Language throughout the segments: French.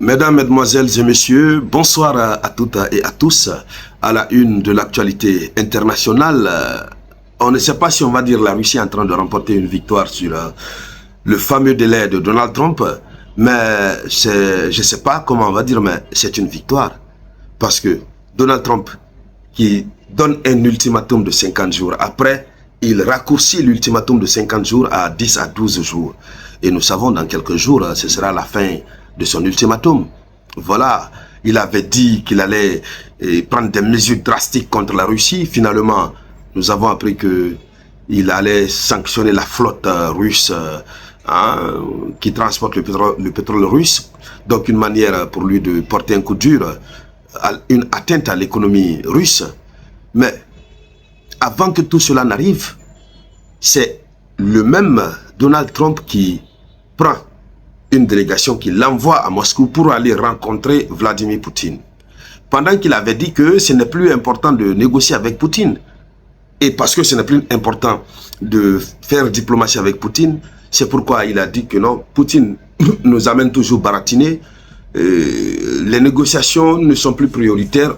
Mesdames, Mesdemoiselles et Messieurs, bonsoir à toutes et à tous. À la une de l'actualité internationale, on ne sait pas si on va dire la Russie est en train de remporter une victoire sur le fameux délai de Donald Trump, mais je ne sais pas comment on va dire, mais c'est une victoire. Parce que Donald Trump, qui donne un ultimatum de 50 jours, après, il raccourcit l'ultimatum de 50 jours à 10 à 12 jours. Et nous savons dans quelques jours, ce sera la fin de son ultimatum. Voilà, il avait dit qu'il allait prendre des mesures drastiques contre la Russie. Finalement, nous avons appris qu'il allait sanctionner la flotte russe qui transporte le pétrole russe. Donc une manière pour lui de porter un coup dur, une atteinte à l'économie russe. Mais avant que tout cela n'arrive, c'est le même Donald Trump qui prend une délégation qui l'envoie à Moscou pour aller rencontrer Vladimir Poutine. Pendant qu'il avait dit que ce n'est plus important de négocier avec Poutine. Et parce que ce n'est plus important de faire diplomatie avec Poutine, c'est pourquoi il a dit que non, Poutine nous amène toujours baratiner. Les négociations ne sont plus prioritaires.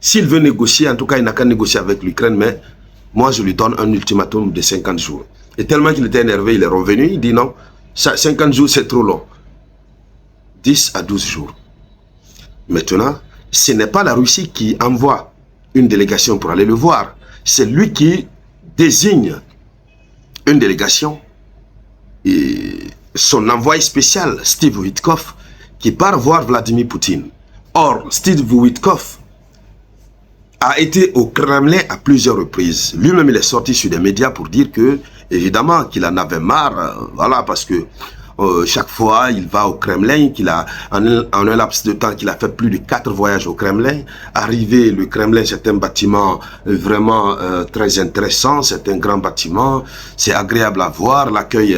S'il veut négocier, en tout cas, il n'a qu'à négocier avec l'Ukraine, mais moi, je lui donne un ultimatum de 50 jours. Et tellement qu'il était énervé, il est revenu, il dit non, 50 jours, c'est trop long. 10 à 12 jours. Maintenant, ce n'est pas la Russie qui envoie une délégation pour aller le voir. C'est lui qui désigne une délégation et son envoyé spécial, Steve Witkoff, qui part voir Vladimir Poutine. Or, Steve Witkoff a été au Kremlin à plusieurs reprises. Lui-même, il est sorti sur des médias pour dire que, évidemment, qu'il en avait marre, voilà, parce que chaque fois, il va au Kremlin, qu'il a, en un laps de temps, qu'il a fait plus de 4 voyages au Kremlin. Arrivé, le Kremlin, c'est un bâtiment vraiment très intéressant, c'est un grand bâtiment, c'est agréable à voir, l'accueil,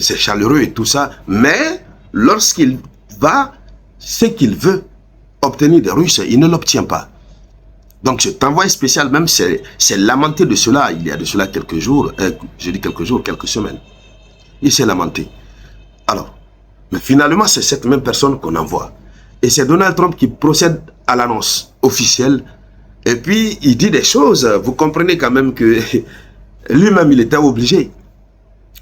c'est chaleureux et tout ça, mais lorsqu'il va, ce qu'il veut obtenir des Russes, il ne l'obtient pas. Donc cet envoyé spécial même c'est lamenté de cela, il y a de cela quelques jours, je dis quelques jours, quelques semaines. Il s'est lamenté. Alors, mais finalement c'est cette même personne qu'on envoie. Et c'est Donald Trump qui procède à l'annonce officielle. Et puis il dit des choses, vous comprenez quand même que lui-même il était obligé.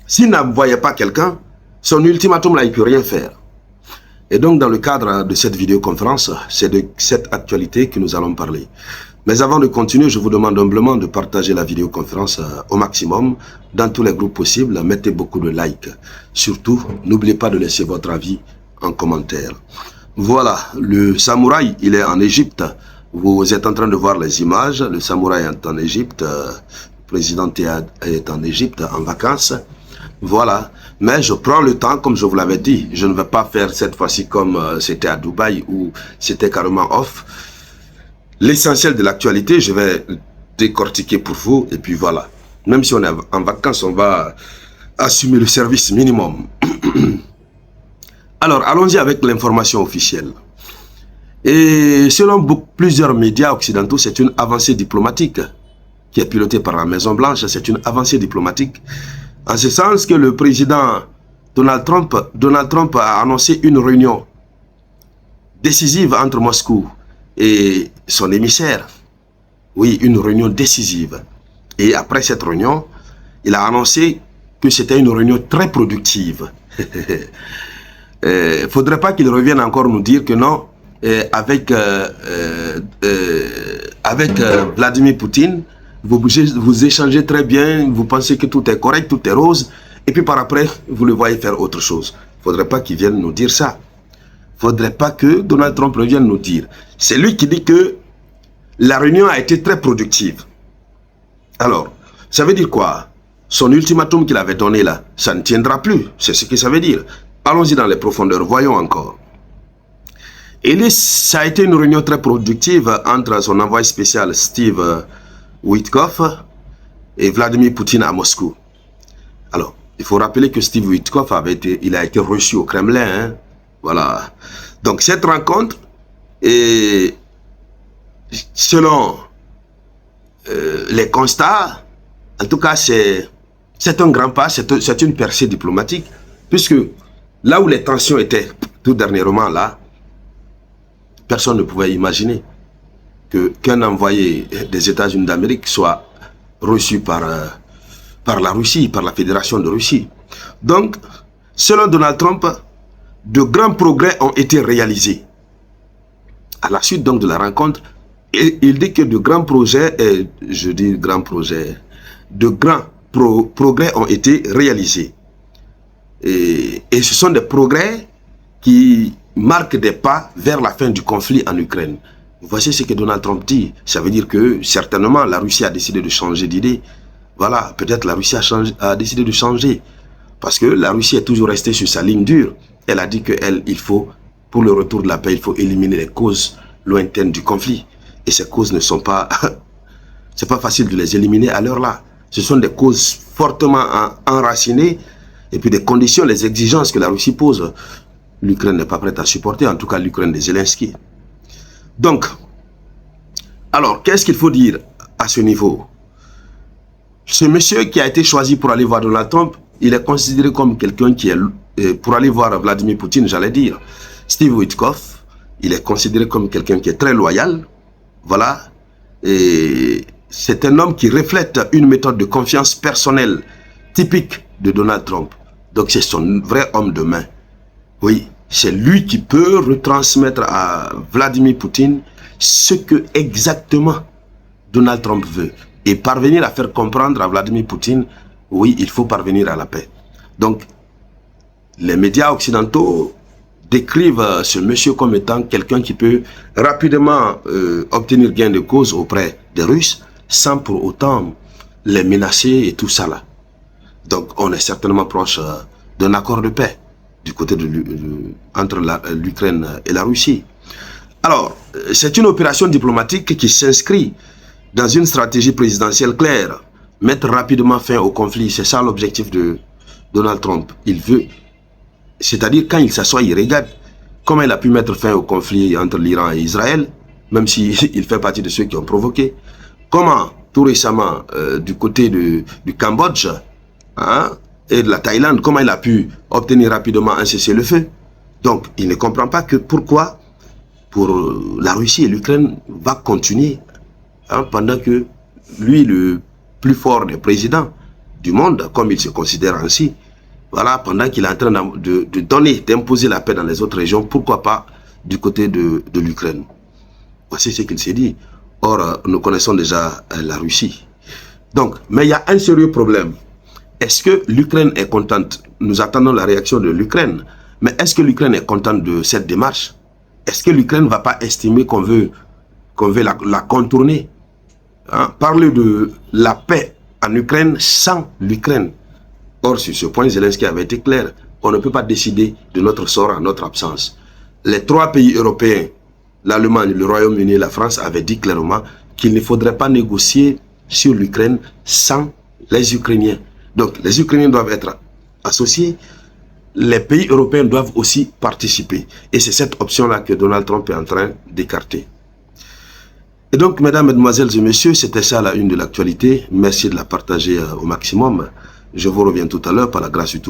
S'il n'envoyait pas quelqu'un, son ultimatum là il ne peut rien faire. Et donc dans le cadre de cette vidéoconférence, c'est de cette actualité que nous allons parler. Mais avant de continuer, je vous demande humblement de partager la vidéoconférence au maximum, dans tous les groupes possibles. Mettez beaucoup de likes. Surtout, n'oubliez pas de laisser votre avis en commentaire. Voilà, le samouraï, il est en Égypte. Vous êtes en train de voir les images. Le samouraï est en Égypte. Le président est en Égypte en vacances. Voilà, mais je prends le temps, comme je vous l'avais dit. Je ne vais pas faire cette fois-ci comme c'était à Dubaï, où c'était carrément off. L'essentiel de l'actualité, je vais décortiquer pour vous, et puis voilà. Même si on est en vacances, on va assumer le service minimum. Alors, allons-y avec l'information officielle. Et selon plusieurs médias occidentaux, c'est une avancée diplomatique qui est pilotée par la Maison-Blanche. C'est une avancée diplomatique. En ce sens que le président Donald Trump a annoncé une réunion décisive entre Moscou et son émissaire. Oui, une réunion décisive. Et après cette réunion, il a annoncé que c'était une réunion très productive. Il ne faudrait pas qu'il revienne encore nous dire que non, avec Vladimir Poutine, vous échangez très bien, vous pensez que tout est correct, tout est rose, et puis par après, vous le voyez faire autre chose. Il ne faudrait pas qu'il vienne nous dire ça. Il ne faudrait pas que Donald Trump revienne nous dire. C'est lui qui dit que la réunion a été très productive. Alors, ça veut dire quoi? Son ultimatum qu'il avait donné là, ça ne tiendra plus. C'est ce que ça veut dire. Allons-y dans les profondeurs, voyons encore. Et ça a été une réunion très productive entre son envoyé spécial Steve Witkoff et Vladimir Poutine à Moscou. Alors, il faut rappeler que Steve Witkoff a été reçu au Kremlin. Hein? Voilà. Donc cette rencontre, et selon les constats, en tout cas c'est un grand pas, c'est une percée diplomatique, puisque là où les tensions étaient tout dernièrement là, personne ne pouvait imaginer qu'un envoyé des États-Unis d'Amérique soit reçu par la Russie, par la Fédération de Russie. Donc, selon Donald Trump, de grands progrès ont été réalisés. À la suite donc de la rencontre, et il dit que de grands projets, je dis grands projets, de grands progrès ont été réalisés. Et ce sont des progrès qui marquent des pas vers la fin du conflit en Ukraine. Voici ce que Donald Trump dit. Ça veut dire que certainement la Russie a décidé de changer d'idée. Voilà, peut-être la Russie a décidé de changer. Parce que la Russie est toujours restée sur sa ligne dure. Elle a dit qu'il faut, pour le retour de la paix, il faut éliminer les causes lointaines du conflit. Et ces causes ne sont pas... c'est pas facile de les éliminer à l'heure là. Ce sont des causes fortement enracinées. Et puis des conditions, les exigences que la Russie pose, l'Ukraine n'est pas prête à supporter, en tout cas l'Ukraine de Zelensky. Donc, alors, qu'est-ce qu'il faut dire à ce niveau? Ce monsieur qui a été choisi pour aller voir Donald Trump, il est considéré comme quelqu'un qui est, pour aller voir Vladimir Poutine, j'allais dire, Steve Witkoff, il est considéré comme quelqu'un qui est très loyal, voilà, et c'est un homme qui reflète une méthode de confiance personnelle typique de Donald Trump. Donc c'est son vrai homme de main. Oui, c'est lui qui peut retransmettre à Vladimir Poutine ce que exactement Donald Trump veut. Et parvenir à faire comprendre à Vladimir Poutine, oui, il faut parvenir à la paix. Donc, les médias occidentaux décrivent ce monsieur comme étant quelqu'un qui peut rapidement obtenir gain de cause auprès des Russes, sans pour autant les menacer et tout ça là. Donc, on est certainement proche d'un accord de paix du côté entre l'Ukraine et la Russie. Alors, c'est une opération diplomatique qui s'inscrit dans une stratégie présidentielle claire. Mettre rapidement fin au conflit, c'est ça l'objectif de Donald Trump. Il veut, c'est-à-dire quand il s'assoit, il regarde comment il a pu mettre fin au conflit entre l'Iran et Israël, même s'il fait partie de ceux qui ont provoqué. Comment, tout récemment, du côté du Cambodge, hein, et de la Thaïlande, comment il a pu obtenir rapidement un cessez-le-feu. Donc, il ne comprend pas que pourquoi, pour la Russie et l'Ukraine, va continuer, hein, pendant que lui, le plus fort des présidents du monde, comme il se considère ainsi, voilà, pendant qu'il est en train de donner, d'imposer la paix dans les autres régions, pourquoi pas du côté de l'Ukraine. Voici ce qu'il s'est dit. Or, nous connaissons déjà la Russie. Donc, mais il y a un sérieux problème. Est-ce que l'Ukraine est contente? Nous attendons la réaction de l'Ukraine. Mais est-ce que l'Ukraine est contente de cette démarche? Est-ce que l'Ukraine ne va pas estimer qu'on veut la contourner, hein? Parler de la paix en Ukraine sans l'Ukraine. Or, sur ce point, Zelensky avait été clair. On ne peut pas décider de notre sort en notre absence. Les trois pays européens, l'Allemagne, le Royaume-Uni et la France, avaient dit clairement qu'il ne faudrait pas négocier sur l'Ukraine sans les Ukrainiens. Donc, les Ukrainiens doivent être associés. Les pays européens doivent aussi participer. Et c'est cette option-là que Donald Trump est en train d'écarter. Et donc, mesdames, mesdemoiselles et messieurs, c'était ça la une de l'actualité. Merci de la partager au maximum. Je vous reviens tout à l'heure par la grâce du tout.